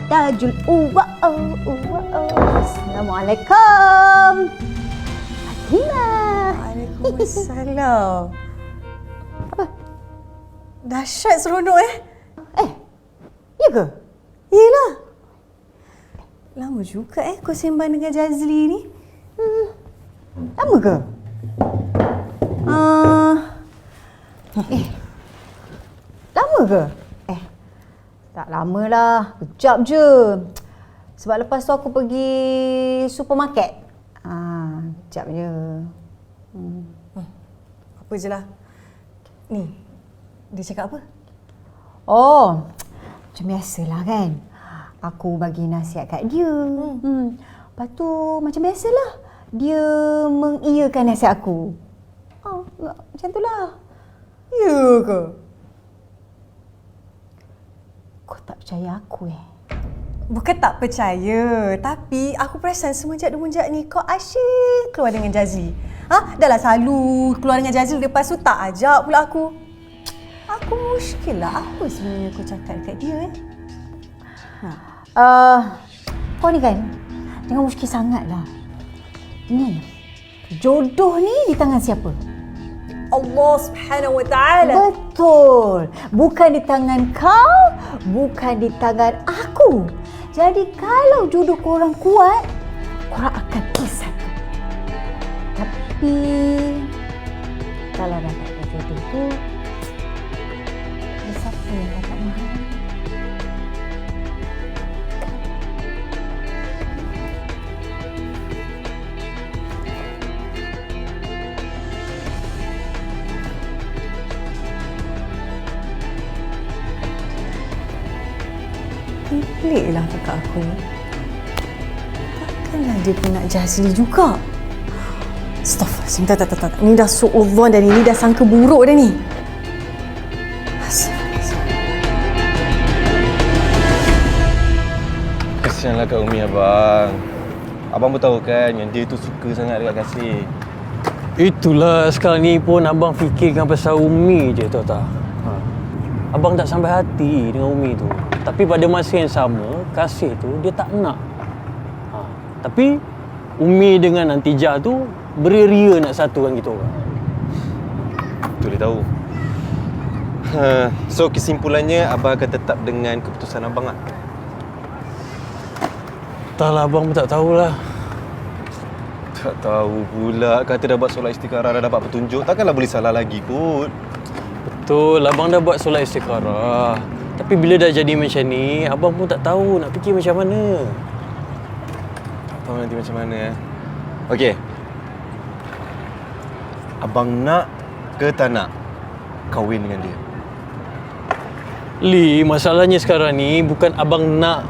Tajul Assalamualaikum. Fatimah. Waalaikumsalam. Apa? Dahsyat seronok Ya ke? Yelah. Lama juga kau sembang dengan Jazli ni. Lama ke? Lama ke? Tak lama lah. Kejap je. Sebab lepas tu aku pergi supermarket. Kejap je. Apa je lah. Ni, dia cakap apa? Oh, macam biasalah kan. Aku bagi nasihat kat dia. Lepas tu macam biasalah. Dia mengiyakan nasihat aku. Macam tu lah. Ya ke? Kau tak percaya aku Bukan tak percaya, tapi aku perasan semenjak ni kau asyik keluar dengan Jazli. Dah lah selalu keluar dengan Jazli, lepas tu tak ajak pula aku. Aku muskil lah, apa sebenarnya kau cakap dekat dia Kau ni kan jangan muskil sangat lah. Ni jodoh ni di tangan siapa? Allah Subhanahu Wa Taala. Betul. Bukan di tangan kau, bukan di tangan aku. Jadi kalau jodoh korang kuat, korang akan bersatu. Tapi kalau dah tak ada jodoh tu, siapa yang dapat mahal? Pelik lah kakak aku ni. Takkanlah dia pun nak Jazli juga. Astaghfirullah. Tak. Ni dah su'udzon dah ni. Ni dah sangka buruk dah ni. Kesianlah Kak Umi abang. Abang pun tahu kan yang dia tu suka sangat dekat Kasih. Itulah sekarang ni pun abang fikirkan pasal Umi je, tahu tak? Abang tak sampai hati dengan Umi tu. Tapi pada masa yang sama, Kasih tu dia tak nak. Tapi Umi dengan Antijah tu beria-ria nak satukan kita orang. Tu dia tahu. So kesimpulannya abang akan tetap dengan keputusan abang lah. Entahlah, abang pun tak tahulah. Tak tahu pula, kata dah buat solat istikharah, dah dapat petunjuk, takkanlah boleh salah lagi kot. Betul, abang dah buat solat istikharah. Tapi bila dah jadi macam ni, abang pun tak tahu nak fikir macam mana. Tak tahu nanti macam mana Okey. Abang nak ke tak nak kahwin dengan dia? Li, masalahnya sekarang ni bukan abang nak